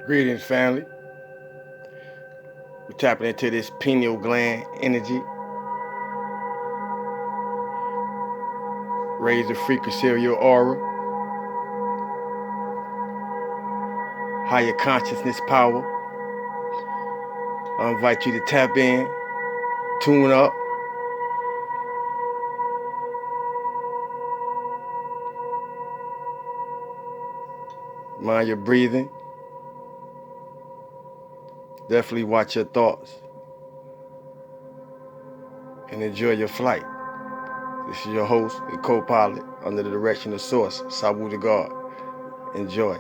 Greetings, family. We're tapping into this pineal gland energy. Raise the frequency of your aura. Higher consciousness power. I invite you to tap in, tune up. Mind your breathing. Definitely watch your thoughts. And enjoy your flight. This is your host and co-pilot under the direction of Source, Sabu the God. Enjoy.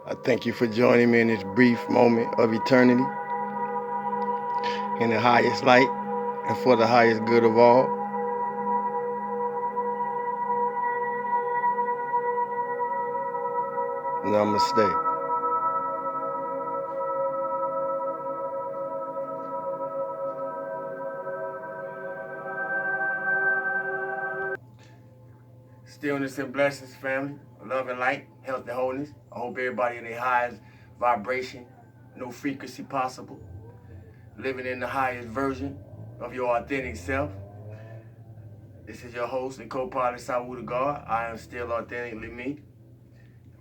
I thank you for joining me in this brief moment of eternity in the highest light and for the highest good of all. Namaste. Stillness and blessings, family. Love and light, health and wholeness. I hope everybody in their highest vibration, no frequency possible. Living in the highest version of your authentic self. This is your host and co-pilot, Sawu the God. I am still authentically me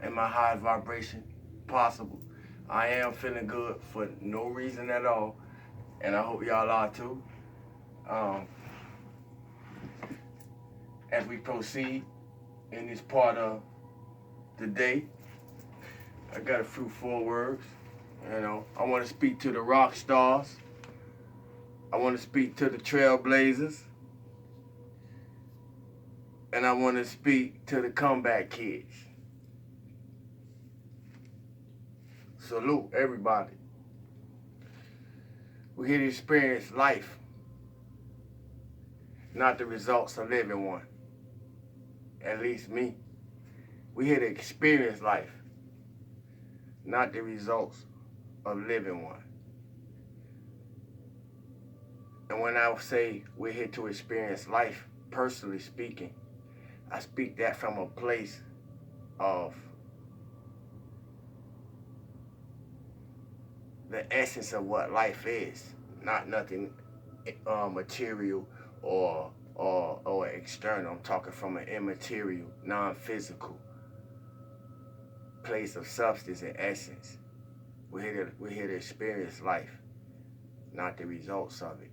and my highest vibration possible. I am feeling good for no reason at all, and I hope y'all are too. As we proceed in this part of the day, I got a few forewords. I want to speak to the rock stars. I want to speak to the trailblazers. And I want to speak to the comeback kids. Salute, everybody. We're here to experience life, not the results of living one. At least me. We're here to experience life, not the results of living one. And when I say we're here to experience life, personally speaking, I speak that from a place of the essence of what life is, not nothing material or or external. I'm talking from an immaterial, non-physical place of substance and essence. We're here to experience life, not the results of it.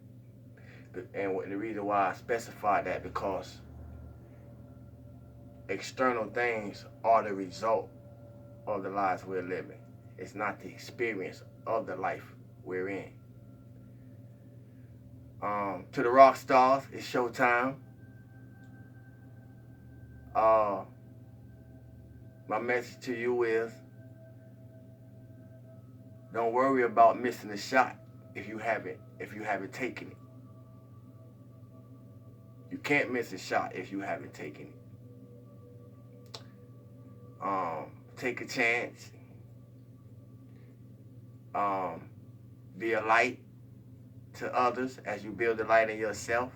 And the reason why I specified that, because external things are the result of the lives we're living. It's not the experience of the life we're in. To the rock stars, it's showtime. My message to you is, don't worry about missing a shot if you haven't taken it. You can't miss a shot if you haven't taken it. Take a chance. Be a light to others as you build the light in yourself.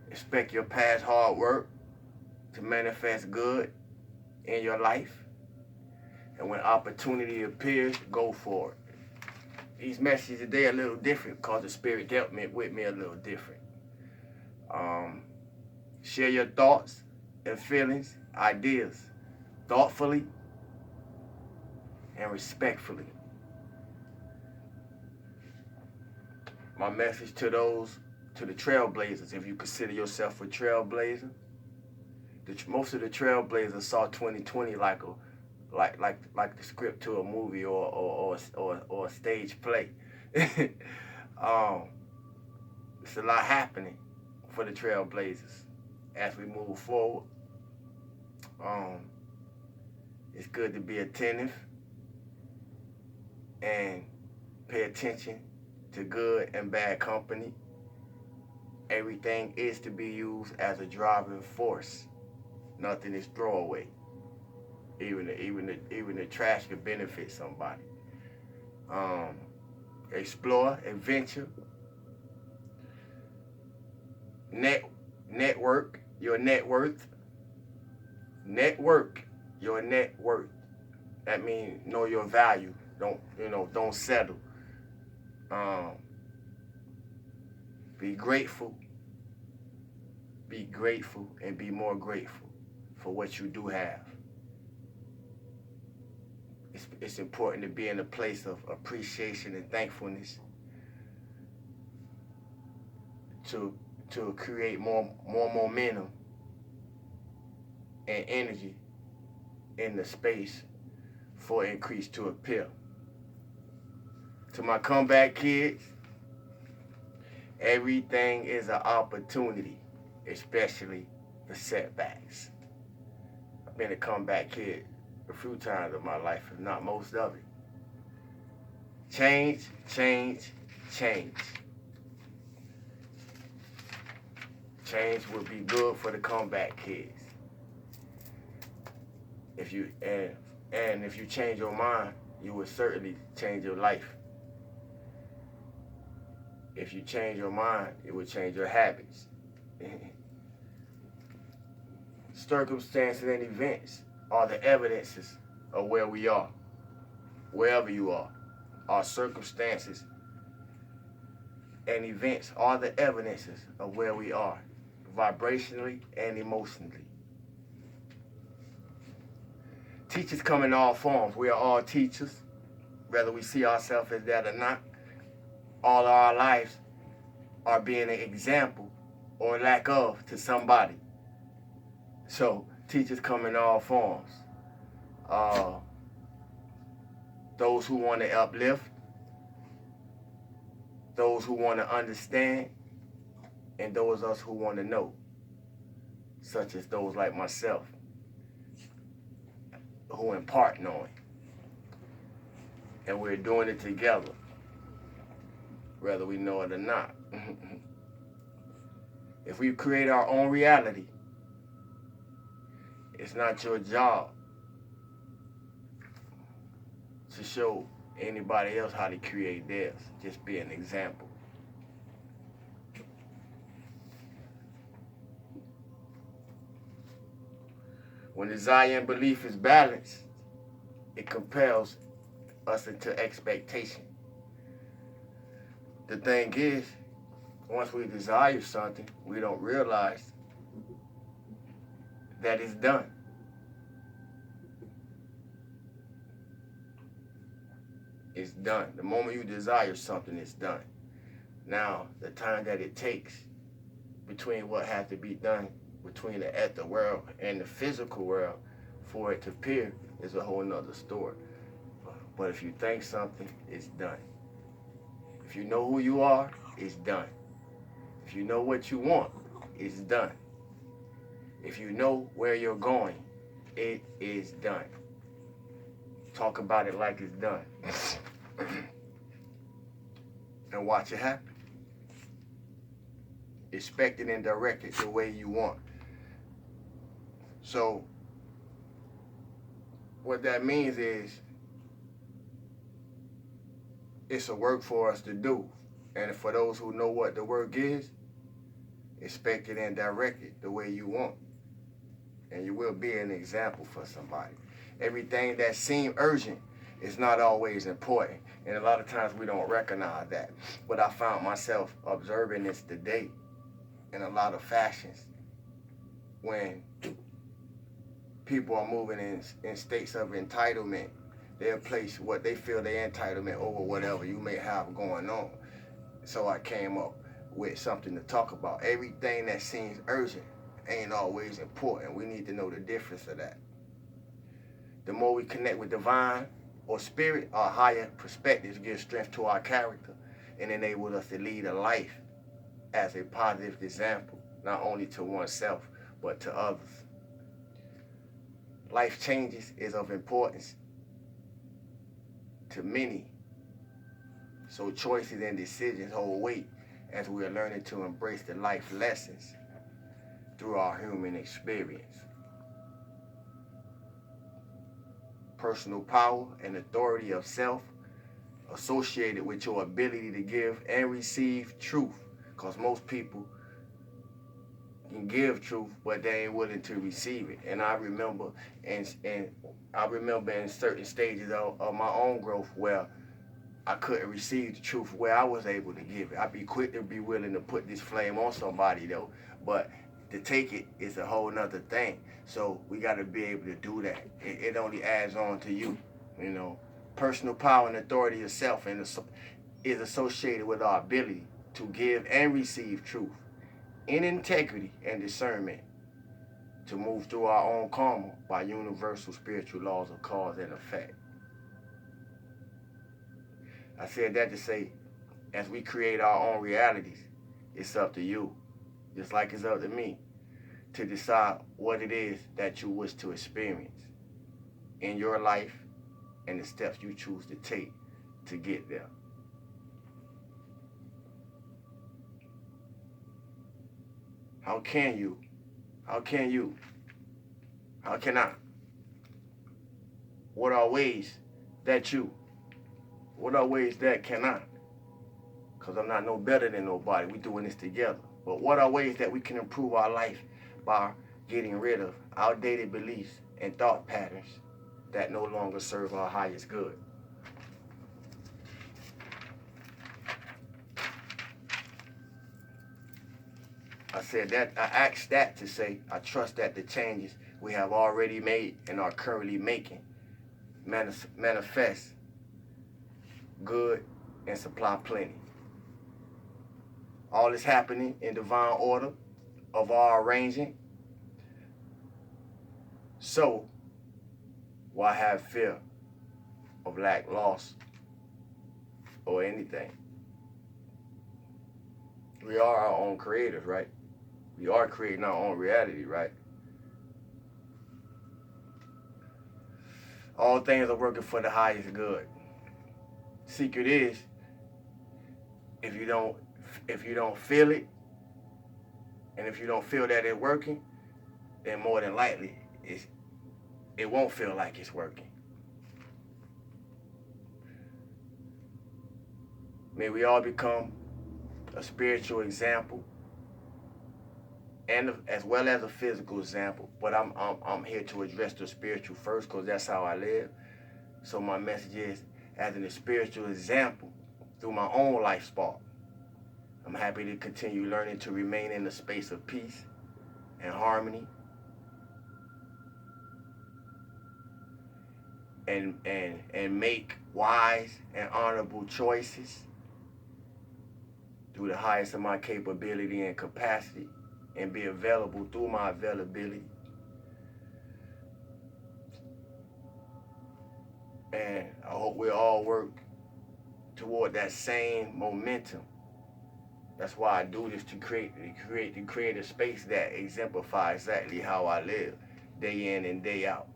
Expect your past hard work to manifest good in your life. And when opportunity appears, go for it. These messages today are a little different because the Spirit dealt with me a little different. Share your thoughts and feelings, ideas, thoughtfully and respectfully. My message to the trailblazers, if you consider yourself a trailblazer, most of the trailblazers saw 2020 like the script to a movie or a stage play. It's a lot happening for the trailblazers as we move forward. It's good to be attentive and pay attention to good and bad company. Everything is to be used as a driving force. Nothing is throwaway. Even the trash could benefit somebody. Explore, adventure, network your net worth. Network your net worth. That means know your value. Don't settle. Be grateful. Be grateful and be more grateful for what you do have. It's important to be in a place of appreciation and thankfulness to create more momentum and energy in the space for increase to appear. To my comeback kids, everything is an opportunity, especially the setbacks. I've been a comeback kid a few times in my life, if not most of it. Change, change, change. Change will be good for the comeback kids. If you change your mind, you will certainly change your life. If you change your mind, it will change your habits. Circumstances and events are the evidences of where we are. Wherever you are, our circumstances and events are the evidences of where we are, vibrationally and emotionally. Teachers come in all forms. We are all teachers, whether we see ourselves as that or not. All of our lives are being an example or lack of to somebody. So teachers come in all forms. Those who want to uplift, those who want to understand, and those of us who want to know, such as those like myself, who impart knowing. And we're doing it together, whether we know it or not. If we create our own reality, it's not your job to show anybody else how to create theirs. Just be an example. When desire and belief is balanced, it compels us into expectation. The thing is, once we desire something, we don't realize that it's done. It's done. The moment you desire something, it's done. Now, the time that it takes between what has to be done between the ether world and the physical world for it to appear is a whole nother story. But if you think something, it's done. If you know who you are, it's done. If you know what you want, it's done. If you know where you're going, it is done. Talk about it like it's done. And watch it happen. Expect it and direct it the way you want. So, what that means is, it's a work for us to do. And for those who know what the work is, expect it and direct it the way you want. And you will be an example for somebody. Everything that seems urgent is not always important. And a lot of times we don't recognize that. But I found myself observing this today in a lot of fashions. When people are moving in states of entitlement, they'll place what they feel their entitlement over whatever you may have going on. So I came up with something to talk about. Everything that seems urgent ain't always important. We need to know the difference of that. The more we connect with divine or spirit, our higher perspectives give strength to our character and enable us to lead a life as a positive example, not only to oneself, but to others. Life changes is of importance to many. So choices and decisions hold weight as we are learning to embrace the life lessons through our human experience. Personal power and authority of self associated with your ability to give and receive truth. Because most people can give truth, but they ain't willing to receive it. And I remember in certain stages of my own growth where I couldn't receive the truth where I was able to give it. I'd be quick to be willing to put this flame on somebody though, but to take it is a whole nother thing. So we got to be able to do that. It only adds on to you, you know. Personal power and authority of self is associated with our ability to give and receive truth in integrity and discernment, to move through our own karma by universal spiritual laws of cause and effect. I said that to say, as we create our own realities, it's up to you, just like it's up to me, to decide what it is that you wish to experience in your life and the steps you choose to take to get there. How can you? How can I? What are ways that can I? Because I'm not no better than nobody. We're doing this together. But what are ways that we can improve our life by getting rid of outdated beliefs and thought patterns that no longer serve our highest good? I asked that to say, I trust that the changes we have already made and are currently making manifest good and supply plenty. All is happening in divine order of our arranging. So, why have fear of lack, loss, or anything? We are our own creators, right? We are creating our own reality, right? All things are working for the highest good. Secret is, if you don't feel it, and if you don't feel that it's working, then more than likely it won't feel like it's working. May we all become a spiritual example, and as well as a physical example. But I'm here to address the spiritual first, because that's how I live. So my message is, as a spiritual example, through my own life spark, I'm happy to continue learning to remain in a space of peace and harmony and make wise and honorable choices through the highest of my capability and capacity, and be available through my availability. And I hope we all work toward that same momentum. That's why I do this, to create a space that exemplifies exactly how I live, day in and day out.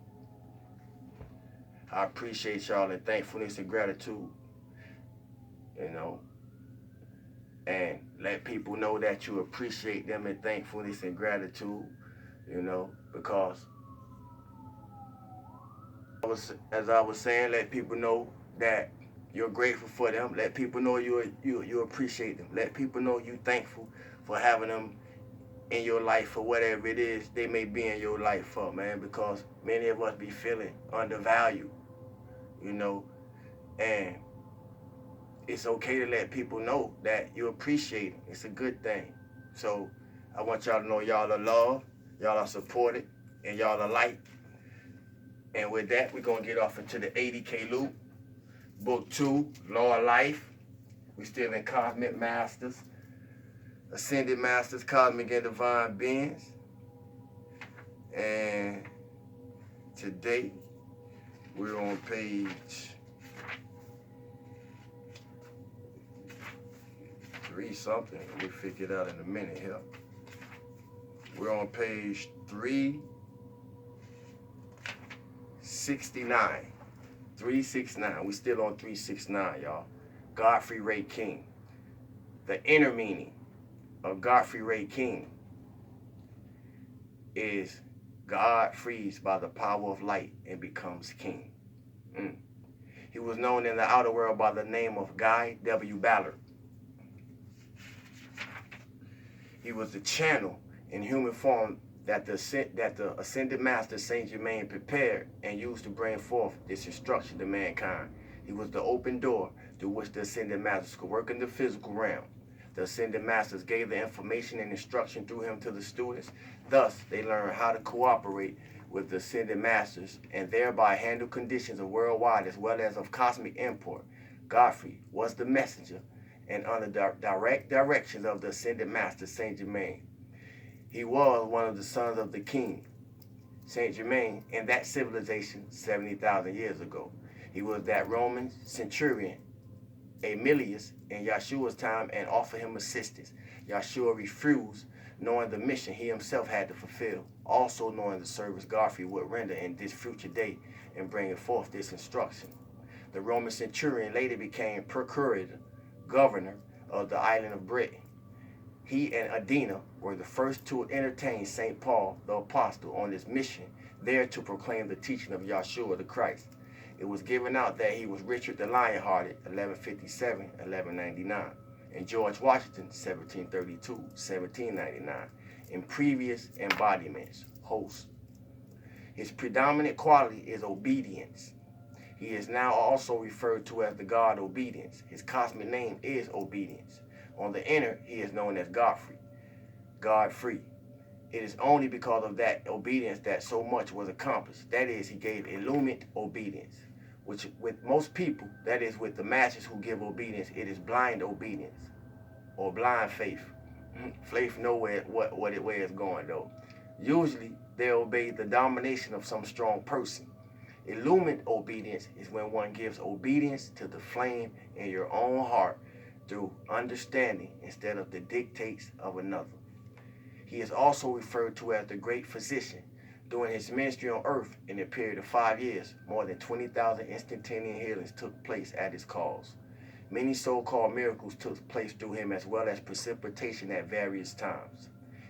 I appreciate y'all in thankfulness and gratitude, and let people know that you appreciate them in thankfulness and gratitude, because as I was saying, let people know that you're grateful for them. Let people know you appreciate them. Let people know you're thankful for having them in your life for whatever it is they may be in your life for, man, because many of us be feeling undervalued, and it's okay to let people know that you appreciate them. It's a good thing. So I want y'all to know y'all are loved, y'all are supported, and y'all are liked. And with that, we're going to get off into the 80K loop. Book 2, Law of Life. We still in Cosmic Masters, Ascended Masters, Cosmic and Divine Beings. And today, we're on page 3 something. We'll figure it out in a minute here. We're on page 369. 369. We still on 369, y'all. Godfre Ray King. The inner meaning of Godfre Ray King is God frees by the power of light and becomes king. He was known in the outer world by the name of Guy W. Ballard. He was the channel in human form that the ascended master Saint Germain prepared and used to bring forth this instruction to mankind. He was the open door through which the ascended masters could work in the physical realm. The ascended masters gave the information and instruction through him to the students. Thus, they learned how to cooperate with the ascended masters and thereby handle conditions of worldwide as well as of cosmic import. Godfre was the messenger and under direct directions of the ascended master Saint Germain. He was one of the sons of the king, Saint Germain, in that civilization 70,000 years ago. He was that Roman centurion, Aemilius, in Yeshua's time and offered him assistance. Yeshua refused, knowing the mission he himself had to fulfill, also knowing the service Godfre would render in this future day in bringing forth this instruction. The Roman centurion later became procurator, governor of the island of Britain. He and Adina were the first to entertain St. Paul the Apostle on his mission there to proclaim the teaching of Yeshua the Christ. It was given out that he was Richard the Lionhearted, 1157-1199, and George Washington, 1732-1799, in previous embodiments, host. His predominant quality is obedience. He is now also referred to as the God Obedience. His cosmic name is Obedience. On the inner, he is known as Godfre, God-free. It is only because of that obedience that so much was accomplished. That is, he gave illumined obedience, which with most people, that is, with the masses who give obedience, it is blind obedience or blind faith. Faith know where it's going, though. Usually, they obey the domination of some strong person. Illumined obedience is when one gives obedience to the flame in your own heart through understanding instead of the dictates of another. He is also referred to as the great physician. During his ministry on earth, in a period of 5 years, more than 20,000 instantaneous healings took place at his cause. Many so-called miracles took place through him as well as precipitation at various times.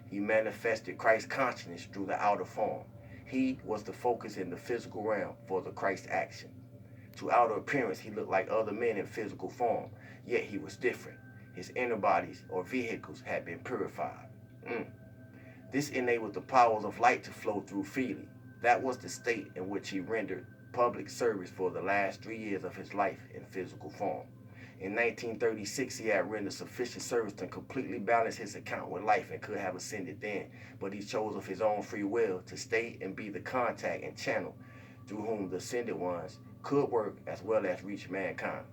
He manifested Christ consciousness through the outer form. He was the focus in the physical realm for the Christ action. To outer appearance, he looked like other men in physical form, yet he was different. His inner bodies or vehicles had been purified. This enabled the powers of light to flow through freely. That was the state in which he rendered public service for the last 3 years of his life in physical form. In 1936, he had rendered sufficient service to completely balance his account with life and could have ascended then, but he chose of his own free will to stay and be the contact and channel through whom the ascended ones could work as well as reach mankind.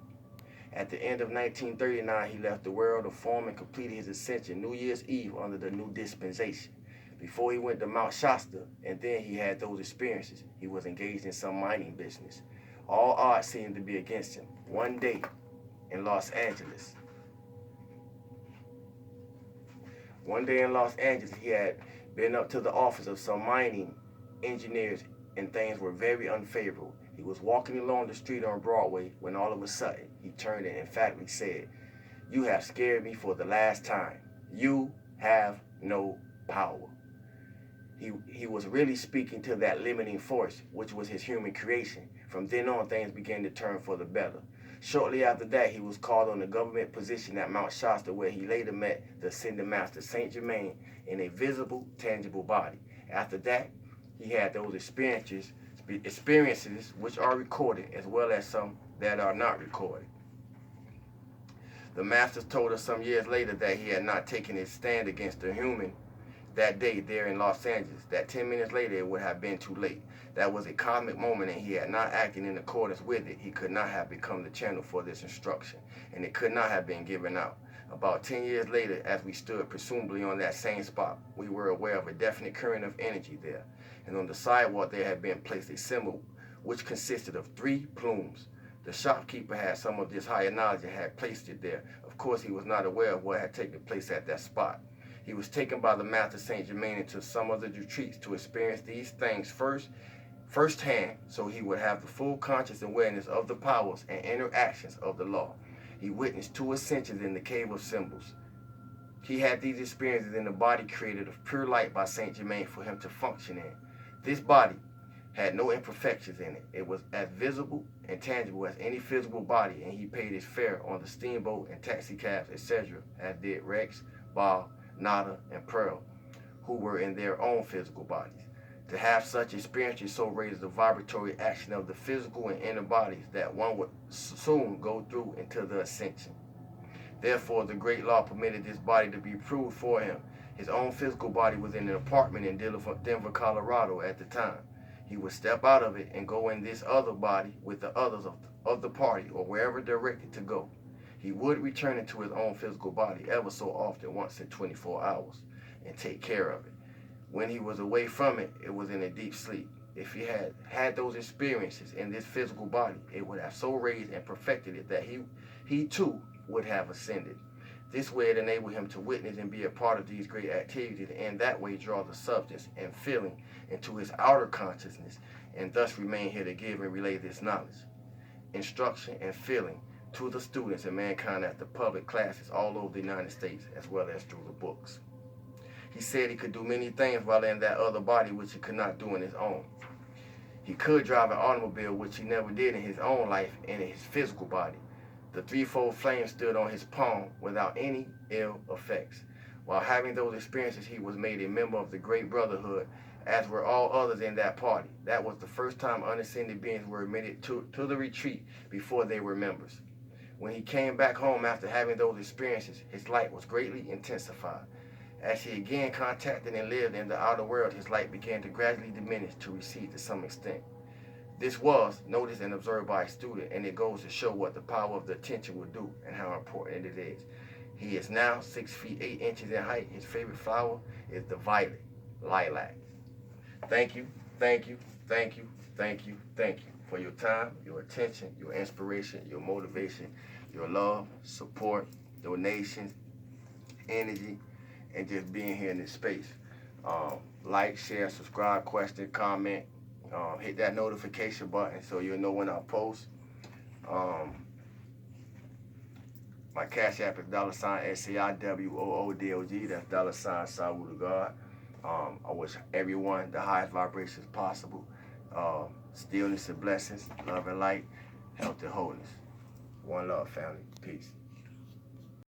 At the end of 1939, he left the world to form and completed his ascension New Year's Eve under the new dispensation. Before he went to Mount Shasta, and then he had those experiences, he was engaged in some mining business. All odds seemed to be against him. One day in Los Angeles, he had been up to the office of some mining engineers, and things were very unfavorable. He was walking along the street on Broadway when all of a sudden he turned and emphatically said, "You have scared me for the last time. You have no power." He was really speaking to that limiting force, which was his human creation. From then on, things began to turn for the better. Shortly after that, he was called on a government position at Mount Shasta, where he later met the Ascended Master Saint Germain in a visible, tangible body. After that, he had those experiences which are recorded, as well as some that are not recorded. The Masters told us some years later that he had not taken his stand against the human that day there in Los Angeles, that 10 minutes later it would have been too late. That was a cosmic moment, and he had not acted in accordance with it. He could not have become the channel for this instruction, and it could not have been given out. About 10 years later, as we stood presumably on that same spot, we were aware of a definite current of energy there, and on the sidewalk there had been placed a symbol which consisted of 3 plumes. The shopkeeper had some of this higher knowledge and had placed it there. Of course, he was not aware of what had taken place at that spot. He was taken by the Master Saint Germain into some of the retreats to experience these things firsthand, so he would have the full conscious awareness of the powers and interactions of the law. He witnessed 2 ascensions in the Cave of Symbols. He had these experiences in the body created of pure light by Saint Germain for him to function in. This body had no imperfections in it. It was as visible and tangible as any physical body, and he paid his fare on the steamboat and taxi cabs, etc., as did Rex, Bob, Nada, and Pearl, who were in their own physical bodies. To have such experiences so raises the vibratory action of the physical and inner bodies that one would soon go through into the ascension. Therefore, the great law permitted this body to be proved for him. His own physical body was in an apartment in Denver, Colorado at the time. He would step out of it and go in this other body with the others of the party, or wherever directed to go. He would return into his own physical body ever so often, once in 24 hours, and take care of it. When he was away from it, it was in a deep sleep. If he had had those experiences in this physical body, it would have so raised and perfected it that he too would have ascended. This way it enabled him to witness and be a part of these great activities, and that way draw the substance and feeling into his outer consciousness, and thus remain here to give and relay this knowledge, instruction, and feeling to the students and mankind at the public classes all over the United States, as well as through the books. He said he could do many things while in that other body which he could not do in his own. He could drive an automobile, which he never did in his own life and in his physical body. The threefold flame stood on his palm without any ill effects. While having those experiences, he was made a member of the Great Brotherhood, as were all others in that party. That was the first time unascended beings were admitted to the retreat before they were members. When he came back home after having those experiences, his light was greatly intensified. As he again contacted and lived in the outer world, his light began to gradually diminish to recede to some extent. This was noticed and observed by a student, and it goes to show what the power of the attention will do and how important it is. He is now 6 feet 8 inches in height. His favorite flower is the violet, lilac. Thank you, thank you, thank you, thank you, thank you for your time, your attention, your inspiration, your motivation, your love, support, donations, energy, and just being here in this space. Like, share, subscribe, question, comment. Hit that notification button so you'll know when I post. My Cash App is $SCIWOODOG. That's $Sawuda God. I wish everyone the highest vibrations possible. Stillness and blessings, love and light, health and wholeness. One love, family. Peace.